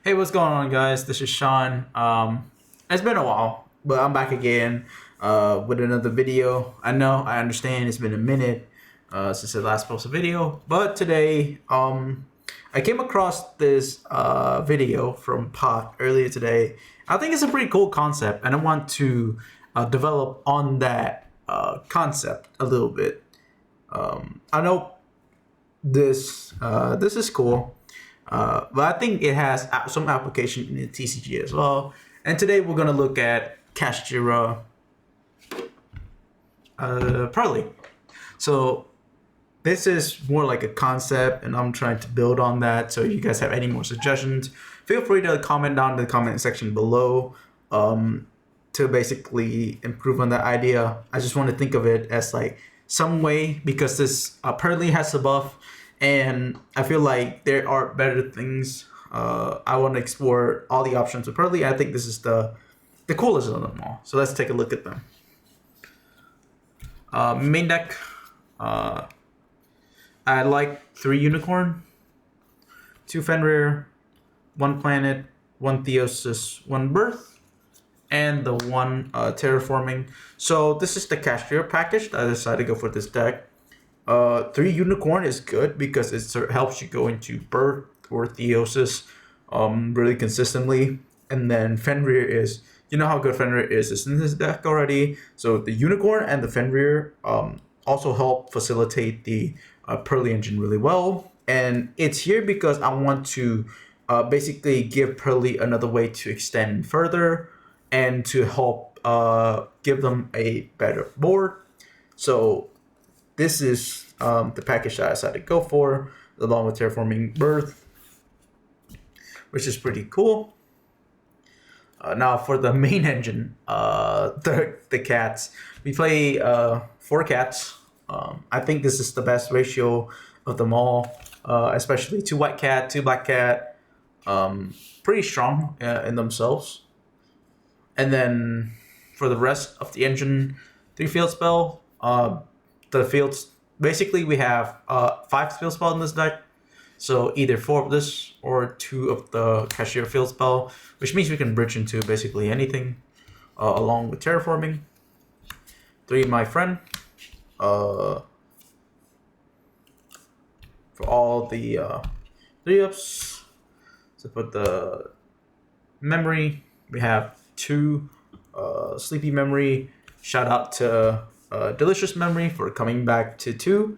Hey, what's going on, guys? This is Sean. It's been a while, but I'm back again with another video. I understand it's been a minute since I last posted a video, but today I came across this video from Pot earlier today. I think it's a pretty cool concept, and I want to develop on that concept a little bit. I know this is cool. But I think it has some application in the TCG as well. And today we're gonna look at Kashtira Purrely. So this is more like a concept, and I'm trying to build on that. So if you guys have any more suggestions, feel free to comment down in the comment section below to basically improve on that idea. I just want to think of it as like some way, because this Purrely has a buff, and I feel like there are better things. I want to explore all the options of Purrely. I think this is the coolest of them all. So let's take a look at them. Main deck. I like 3 Unicorn, 2 Fenrir, 1 Planet, 1 Theosis, 1 Birth, and the 1 Terraforming. So this is the Kashtira package that I decided to go for this deck. 3 Unicorn is good because it helps you go into Birth or Theosis really consistently. And then Fenrir is, you know how good Fenrir is in this deck already. So the Unicorn and the Fenrir also help facilitate the Purrely engine really well. And it's here because I want to basically give Purrely another way to extend further and to help give them a better board. So this is the package that I decided to go for, along with Terraforming Birth, which is pretty cool. Now for the main engine, the cats, we play 4 cats. I think this is the best ratio of them all, especially 2 white cat, 2 black cat, pretty strong in themselves. And then for the rest of the engine, 3 field spell. The fields, basically we have 5 field spell in this deck, so either 4 of this or 2 of the Kashtira field spell, which means we can bridge into basically anything, along with Terraforming. 3 my friend, for all the 3-ups. So for the memory, we have 2 Sleepy Memory. Shout out to Delicious Memory for coming back to 2.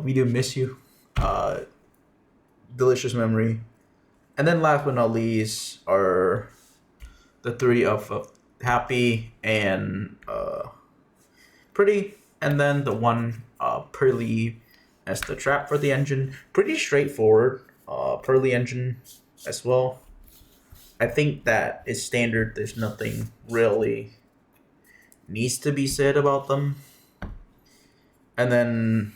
We do miss you, Delicious Memory. And then last but not least are the 3 of Happy and Pretty, and then the 1 Purrely as the trap for the engine. Pretty straightforward Purrely engine as well. I think that is standard. There's nothing really needs to be said about them. And then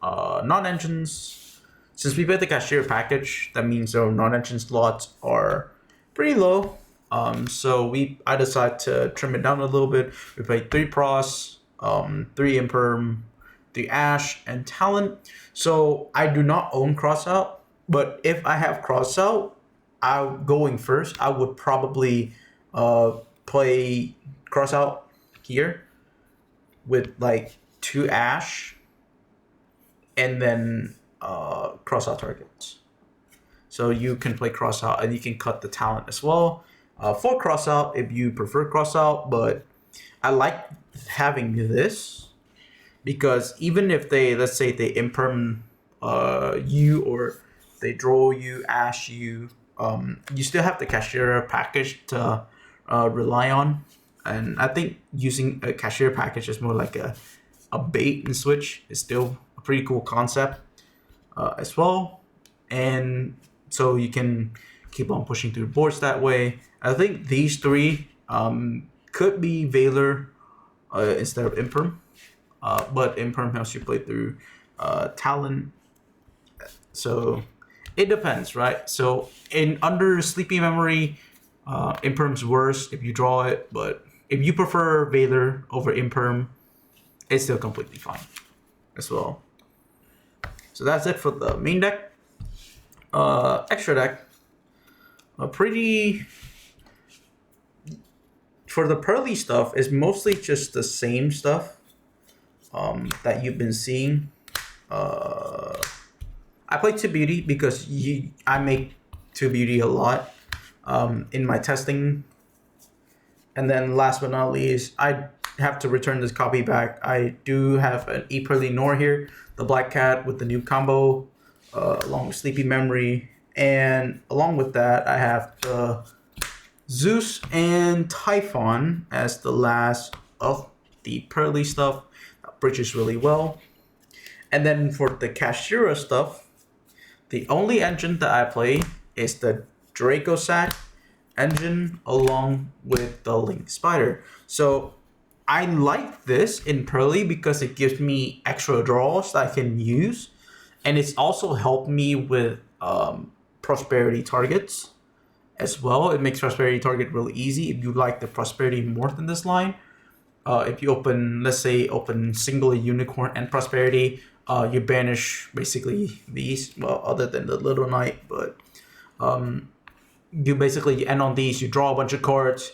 non-engines. Since we played the Kashtira package, that means our non-engine slots are pretty low. So I decided to trim it down a little bit. We played 3 Pros, 3 Imperm, 3 Ash, and Talent. So I do not own Crossout, but if I have Crossout, going first, I would probably play Crossout here with like 2 Ash and then Crossout targets. So you can play Crossout and you can cut the Talent as well for Crossout if you prefer Crossout. But I like having this because even if they, let's say they imperm you, or they draw you, Ash you, you still have the Kashtira package to rely on. And I think using a Kashtira package is more like a bait and switch is still a pretty cool concept as well. And so you can keep on pushing through boards that way. I think these 3 could be Valor instead of Imperm. But Imperm helps you play through Talon. So it depends, right? So under Sleepy Memory, Imperm's worse if you draw it, but if you prefer Valor over Imperm, it's still completely fine as well. So that's it for the main deck. Extra deck. a pretty for the Purrely stuff. It's mostly just the same stuff that you've been seeing. I play 2 Beauty because I make 2 Beauty a lot in my testing. And then last but not least, I have to return this copy back. I do have an Purrely Nor here, the Black Cat with the new combo, along with Sleepy Memory. And along with that, I have the Zeus and Typhon as the last of the Purrely stuff. That bridges really well. And then for the Kashtira stuff, the only engine that I play is the Dracosac engine along with the Link Spider. So I like this in Purrely because it gives me extra draws that I can use. And it's also helped me with prosperity targets as well. It makes prosperity target really easy if you like the prosperity more than this line. If you open, let's say, open single unicorn and prosperity, you banish basically these, well, other than the little knight, but you end on these, you draw a bunch of cards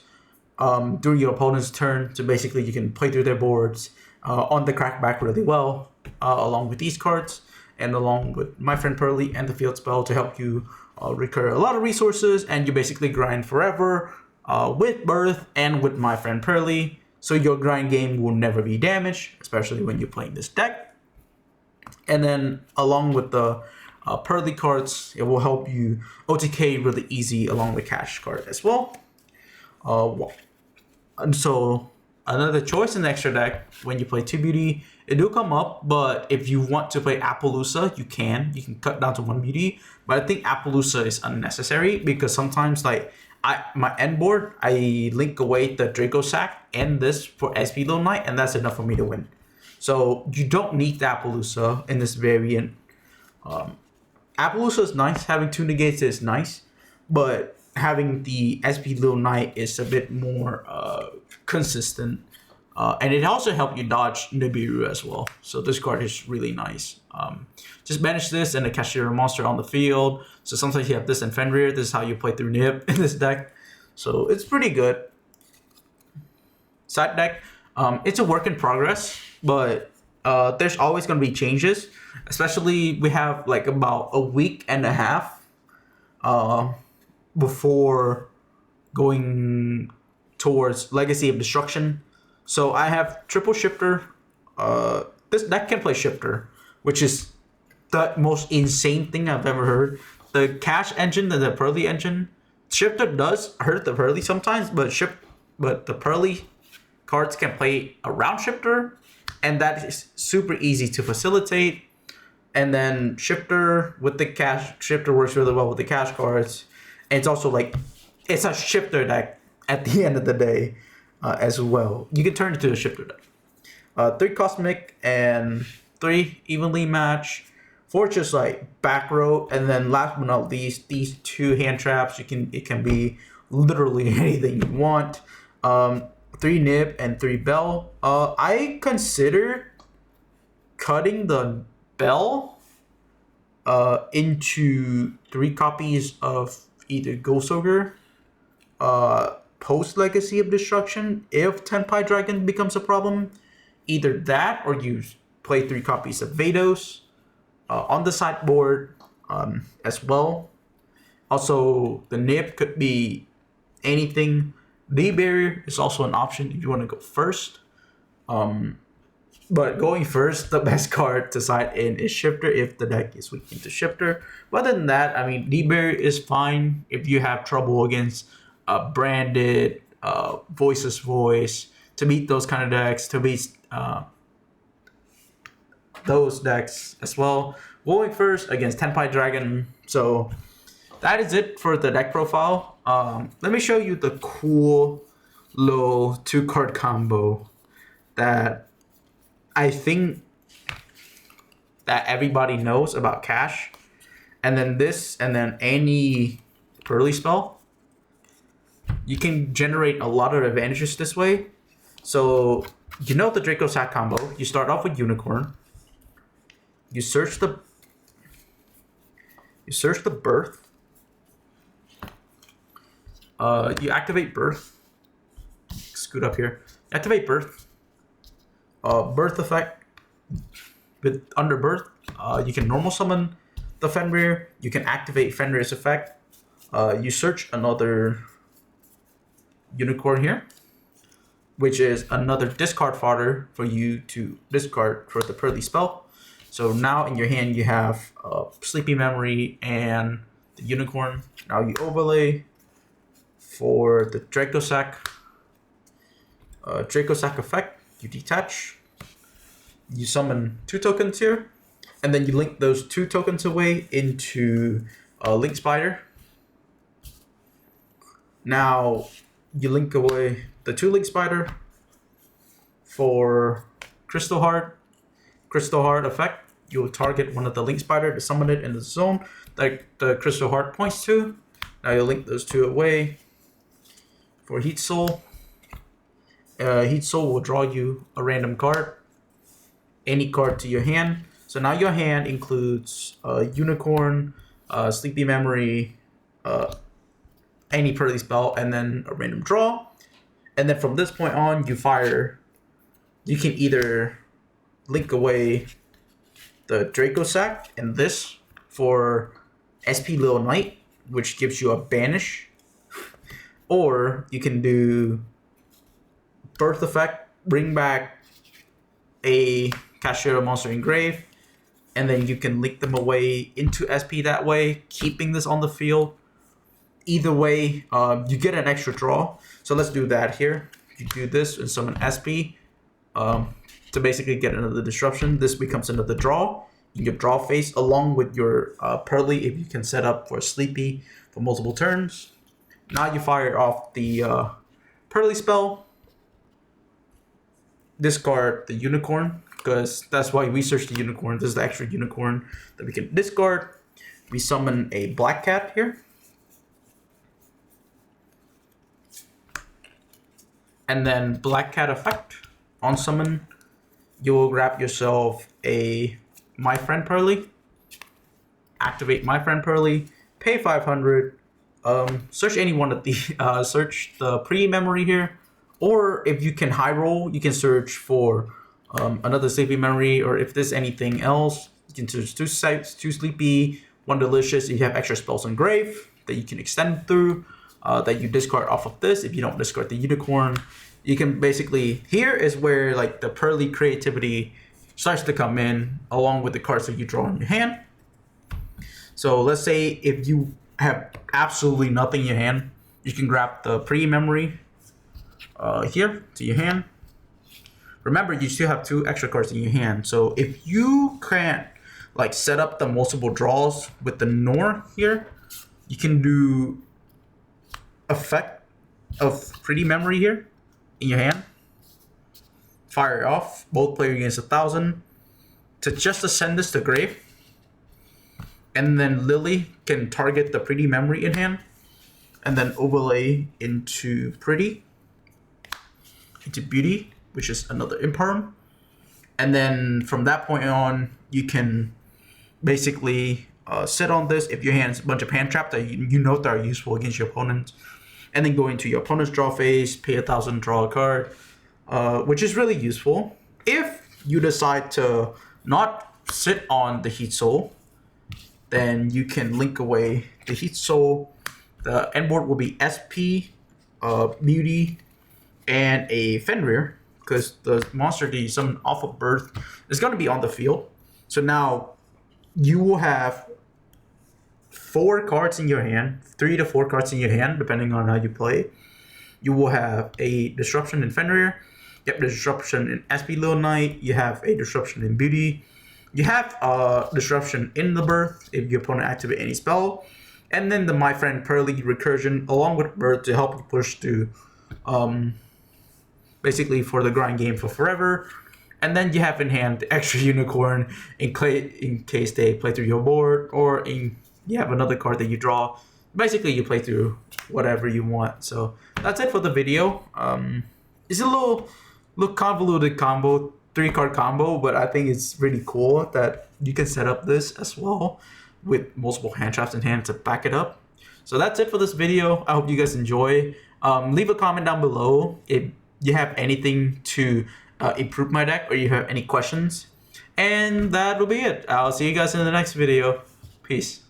during your opponent's turn, so basically you can play through their boards on the crackback really well, along with these cards, and along with my friend Purrely and the field spell to help you recur a lot of resources, and you basically grind forever with Birth and with my friend Purrely, so your grind game will never be damaged, especially when you're playing this deck. And then along with the Purrely cards, it will help you OTK really easy along with cash card as well. And so another choice in the extra deck when you play 2 Beauty, it do come up, but if you want to play Appaloosa, you can cut down to 1 Beauty. But I think Appaloosa is unnecessary because sometimes like my end board, I link away the Dracosac and this for SP Little Knight, and that's enough for me to win. So you don't need the Appaloosa in this variant. Appaloosa is nice. Having 2 negates is nice. But having the SP Little Knight is a bit more consistent. And it also helps you dodge Nibiru as well. So this card is really nice. Just banish this and a Kashtira monster on the field. So sometimes you have this in Fenrir. This is how you play through Nib in this deck. So it's pretty good. Side deck. It's a work in progress. But there's always going to be changes. Especially we have like about a week and a half before going towards Legacy of Destruction. So I have triple shifter. This deck can play shifter, which is the most insane thing I've ever heard. The cash engine and the Purrely engine, shifter does hurt the Purrely sometimes, but the Purrely cards can play around shifter, and that is super easy to facilitate. And then shifter with the cash, shifter works really well with the cash cards. And it's also like, it's a shifter deck at the end of the day as well. You can turn it to a shifter deck. 3 cosmic and 3 evenly match. 4 just like back row, and then last but not least, these 2 hand traps. It can be literally anything you want. 3 nib and 3 bell. I consider cutting the bell into 3 copies of either Ghost Ogre, post Legacy of Destruction. If Tenpai Dragon becomes a problem, either that or you play 3 copies of Vados on the sideboard as well. Also, the nib could be anything. D-Barrier is also an option if you want to go first. But going first, the best card to side in is Shifter if the deck is weak into Shifter. But other than that, I mean, D-Barrier is fine if you have trouble against Branded, Voiceless Voice, to beat those kind of decks, to beat those decks as well. Going first against Tenpai Dragon. So that is it for the deck profile. Let me show you the cool low 2-card combo that I think that everybody knows about cash. And then this, and then any Purrely spell. You can generate a lot of advantages this way. So, you know the Dracosac combo. You start off with Unicorn. You search the Birth. You activate Birth. Scoot up here. Activate Birth. Birth effect. With under Birth, you can normal summon the Fenrir. You can activate Fenrir's effect. You search another unicorn here, which is another discard fodder for you to discard for the Purrely spell. So now in your hand you have Sleepy Memory and the unicorn. Now you overlay for the Dracosac effect. You detach. You summon 2 tokens here, and then you link those 2 tokens away into Link Spider. Now you link away the 2 Link Spider for Crystal Heart. Crystal Heart effect. You'll target one of the Link Spider to summon it in the zone that the Crystal Heart points to. Now you link those 2 away for Heat Soul. Heat Soul will draw you a random card. Any card to your hand. So now your hand includes Unicorn, Sleepy Memory, any Purrely spell, and then a random draw. And then from this point on, you can either link away the Dracosac and this for SP Little Knight, which gives you a banish. Or you can do Birth effect, bring back a Kashtira monster engrave, and then you can link them away into SP that way, keeping this on the field. Either way, you get an extra draw. So let's do that here. You do this and summon SP to basically get another disruption. This becomes another draw in your draw phase, along with your Purrely, if you can set up for Sleepy for multiple turns. Now you fire off the Purrely spell. Discard the unicorn, because that's why we search the unicorn. This is the extra unicorn that we can discard. We summon a black cat here. And then black cat effect. On summon, you will grab yourself a My Friend Purrely. Activate My Friend Purrely. Pay 500. Search any one of the search the pre-memory here. Or if you can high roll, you can search for another Sleepy Memory, or if there's anything else, you can search 2 sites, 2 Sleepy, 1 Delicious. If you have extra spells on Grave that you can extend through, that you discard off of this. If you don't discard the unicorn, you can basically, here is where like the Purrely creativity starts to come in, along with the cards that you draw in your hand. So let's say if you have absolutely nothing in your hand, you can grab the pre-memory here to your hand. Remember, you still have 2 extra cards in your hand. So if you can't like set up the multiple draws with the Nor here, you can do effect of pretty memory here in your hand. Fire it off. Both player against 1,000 to just ascend this to grave. And then Lily can target the pretty memory in hand, and then overlay into pretty. Into Beauty, which is another Imperm. And then from that point on, you can basically sit on this if your hand has a bunch of hand traps that you know that are useful against your opponent. And then go into your opponent's draw phase, pay 1,000, draw a card, which is really useful. If you decide to not sit on the Heat Soul, then you can link away the Heat Soul. The end board will be SP, Beauty, and a Fenrir, because the monster that you summon off of Birth is going to be on the field. So now you will have 4 cards in your hand, 3 to 4 cards in your hand, depending on how you play. You will have a Disruption in Fenrir. You have Disruption in SP Little Knight. You have a Disruption in Beauty. You have Disruption in the Birth if your opponent activate any spell. And then the My Friend Purrely recursion along with Birth to help you push to basically for the grind game for forever. And then you have in hand the extra unicorn in case they play through your board, or you have another card that you draw. Basically, you play through whatever you want. So that's it for the video. It's a little convoluted combo, 3-card combo, but I think it's really cool that you can set up this as well with multiple hand traps in hand to back it up. So that's it for this video. I hope you guys enjoy. Leave a comment down below if you have anything to improve my deck or you have any questions. And that will be it. I'll see you guys in the next video. Peace.